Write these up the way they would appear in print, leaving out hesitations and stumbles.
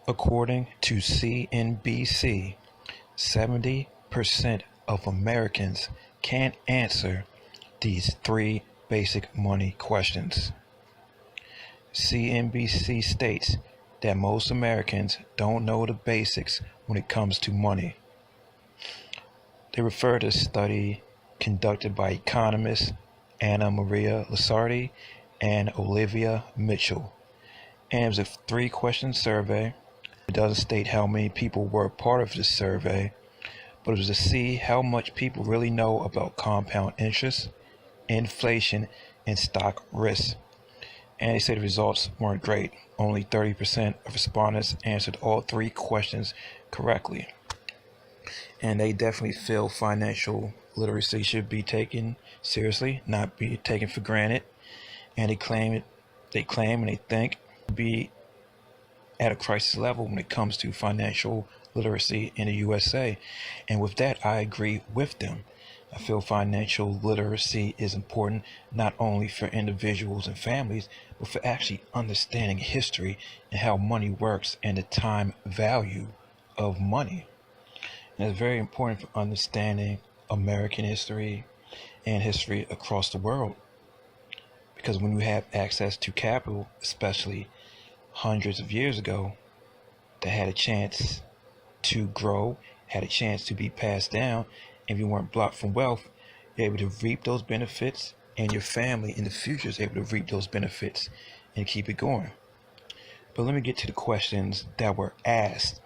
According to CNBC, 70% of Americans can't answer these three basic money questions. CNBC states that most Americans don't know the basics when it comes to money. They refer to a study conducted by economists Anna Maria Lasardi and Olivia Mitchell. And it was a 3-question survey. It doesn't state how many people were part of this survey, but it was to see how much people really know about compound interest, inflation, and stock risk. And they say the results weren't great. Only 30% of respondents answered all 3 questions correctly. And they definitely feel financial literacy should be taken seriously, not be taken for granted. And they claim and they think be at a crisis level when it comes to financial literacy in the USA. And with that, I agree with them. I feel financial literacy is important not only for individuals and families, but for actually understanding history and how money works and the time value of money. And it's very important for understanding American history and history across the world. Because when you have access to capital, especially hundreds of years ago, that had a chance to grow, had a chance to be passed down, if you weren't blocked from wealth, you're able to reap those benefits, and your family in the future is able to reap those benefits and keep it going. But let me get to the questions that were asked.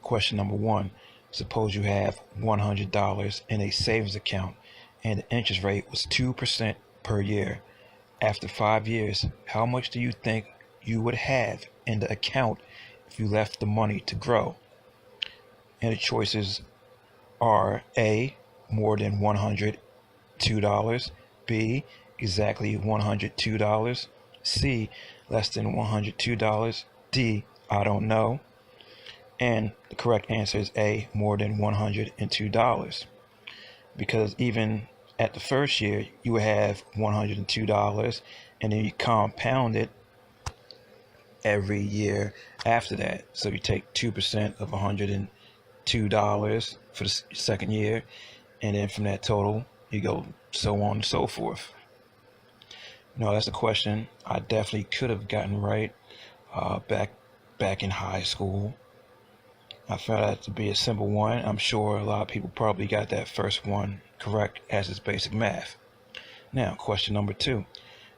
Question number 1, suppose you have $100 in a savings account and the interest rate was 2% per year. After 5 years, how much do you think you would have in the account if you left the money to grow? And the choices are A, more than $102, B, exactly $102, C, less than $102, D, I don't know. And the correct answer is A, more than $102. Because even at the first year, you would have $102, and then you compound it every year after that. So you take 2% of $102 for the second year, and then from that total, you go so on and so forth. No, that's a question I definitely could have gotten right back in high school. I found that to be a simple one. I'm sure a lot of people probably got that first one correct as it's basic math. Now, question number 2.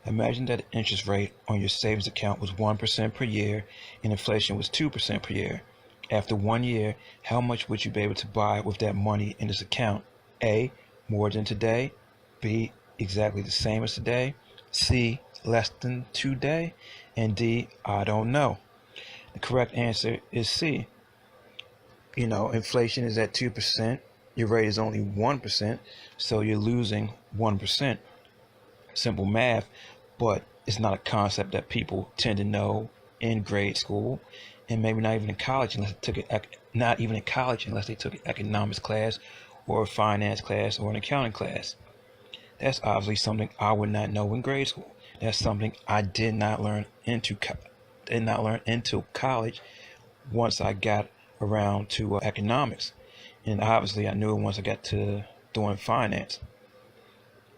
Imagine that the interest rate on your savings account was 1% per year and inflation was 2% per year. After 1 year, how much would you be able to buy with that money in this account? A, more than today. B, exactly the same as today. C, less than today. And D, I don't know. The correct answer is C. You know, inflation is at 2%. Your rate is only 1%, so you're losing 1%. Simple math, but it's not a concept that people tend to know in grade school, and maybe not even in college unless they took an economics class or a finance class or an accounting class. That's obviously something I would not know in grade school. That's something I did not learn into college once I got around to economics. And obviously I knew it once I got to doing finance,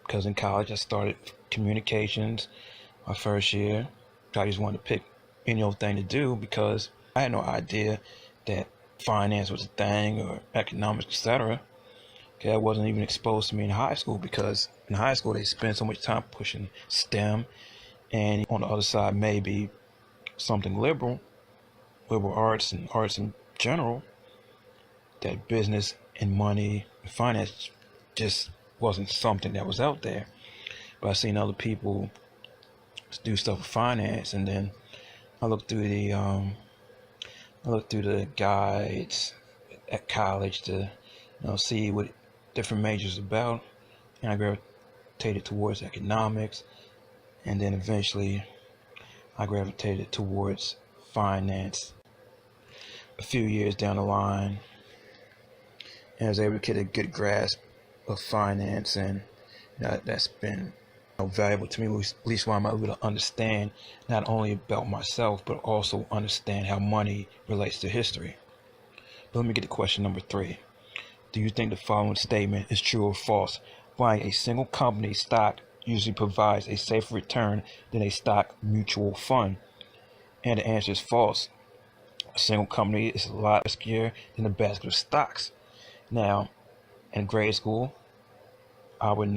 because in college I started communications my first year. I just wanted to pick any old thing to do because I had no idea that finance was a thing or economics, etc. Okay, that wasn't even exposed to me in high school, because in high school they spend so much time pushing STEM, and on the other side maybe something liberal arts and arts in general, that business and money and finance just wasn't something that was out there. But I seen other people do stuff with finance, and then I looked through the guides at college to see what different majors about, and I gravitated towards economics, and then eventually I gravitated towards finance. A few years down the line, and I was able to get a good grasp of finance, and that's been valuable to me, at least why I'm able to understand not only about myself, but also understand how money relates to history. But let me get to question number 3. Do you think the following statement is true or false? Buying a single company stock usually provides a safer return than a stock mutual fund. And the answer is false. A single company is a lot riskier than a basket of stocks. Now, in grade school, I would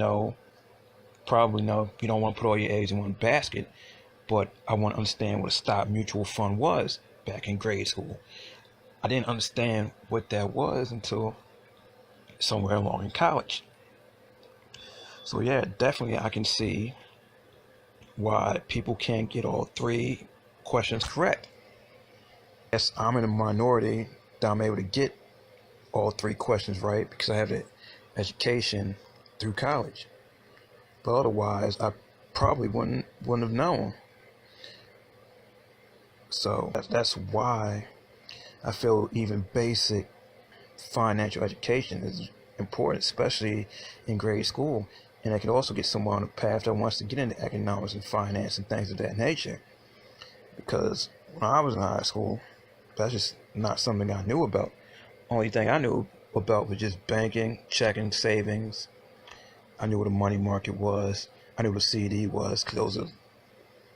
probably know you don't want to put all your eggs in one basket, but I want to understand what a stock mutual fund was back in grade school. I didn't understand what that was until somewhere along in college. So yeah, definitely I can see why people can't get all 3 questions correct. Yes, I'm in a minority that I'm able to get all 3 questions right because I have the education through college. But otherwise, I probably wouldn't have known. So that's why I feel even basic financial education is important, especially in grade school. And I can also get someone on a path that wants to get into economics and finance and things of that nature. Because when I was in high school, that's just not something I knew about. Only thing I knew about was just banking, checking, savings. I knew what a money market was. I knew what a CD was, because those are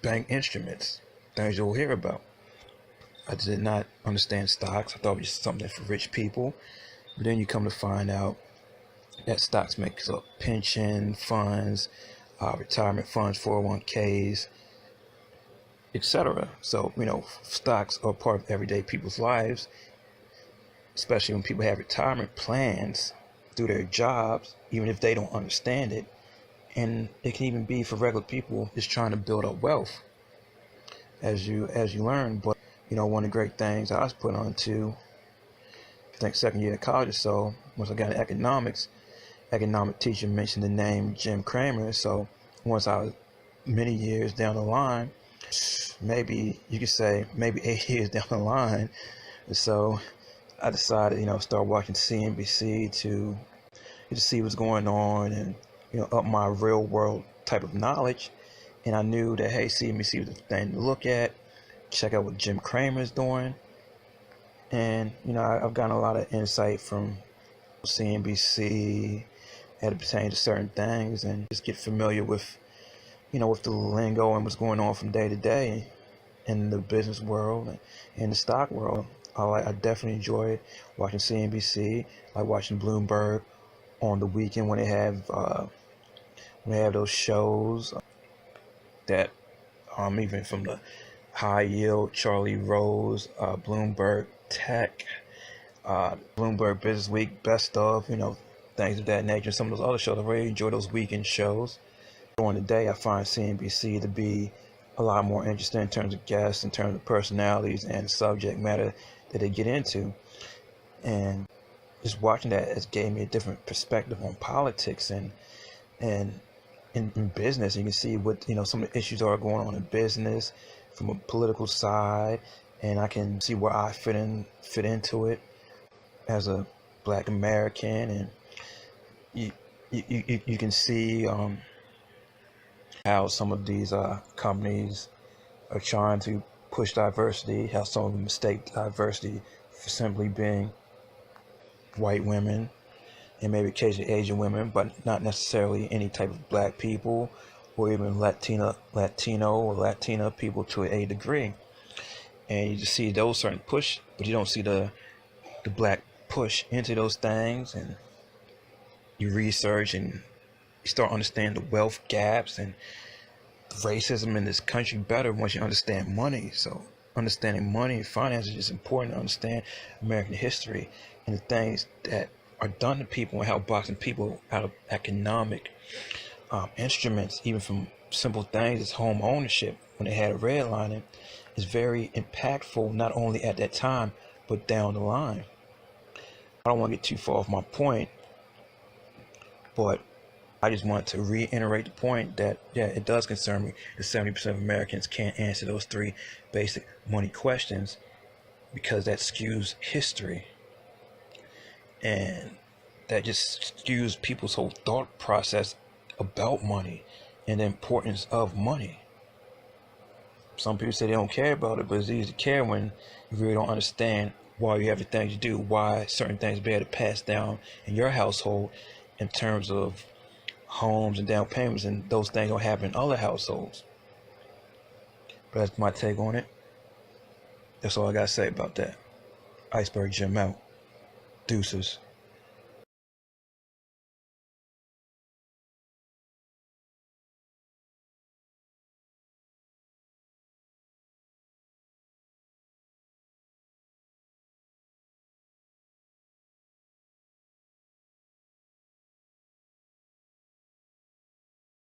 bank instruments, things you'll hear about. I did not understand stocks. I thought it was just something for rich people. But then you come to find out that stocks makes up pension funds, retirement funds, 401ks, etc. So, stocks are part of everyday people's lives, especially when people have retirement plans through their jobs, even if they don't understand it. And it can even be for regular people just trying to build up wealth as you learn. But one of the great things I was put on to, I think second year of college or so, once I got into economics, economic teacher mentioned the name Jim Cramer. So once I was many years down the line, maybe you could say maybe 8 years down the line, so I decided, start watching CNBC to see what's going on and, up my real world type of knowledge. And I knew that, hey, CNBC was the thing to look at, check out what Jim Cramer is doing. And, I've gotten a lot of insight from CNBC as it pertains to certain things, and just get familiar with, with the lingo and what's going on from day to day in the business world and in the stock world. I definitely enjoy watching CNBC. I like watching Bloomberg on the weekend when they have those shows that even from the High Yield, Charlie Rose, Bloomberg Tech, Bloomberg Business Week, Best of, things of that nature. Some of those other shows, I really enjoy those weekend shows. During the day, I find CNBC to be a lot more interesting in terms of guests, in terms of personalities and subject matter that they get into. And just watching that has gave me a different perspective on politics and in business. You can see what some of the issues are going on in business from a political side, and I can see where I fit into it as a Black American. And you can see how some of these companies are trying to push diversity, how some of them mistake diversity for simply being white women and maybe occasionally Asian women, but not necessarily any type of Black people or even Latino or Latina people to a degree. And you just see those certain push, but you don't see the Black push into those things. And you research and you start understanding the wealth gaps and racism in this country better once you understand money. So understanding money and finance is just important to understand American history and the things that are done to people and how boxing people out of economic instruments, even from simple things as home ownership when they had a redlining, is very impactful, not only at that time but down the line. I don't want to get too far off my point, but I just want to reiterate the point that, yeah, it does concern me that 70% of Americans can't answer those 3 basic money questions, because that skews history. And that just skews people's whole thought process about money and the importance of money. Some people say they don't care about it, but it's easy to care when you really don't understand why you have the things you do, why certain things be able to pass down in your household in terms of homes and down payments, and those things don't happen in other households. But that's my take on it. That's all I gotta say about that. Iceberg Jim out. Deuces.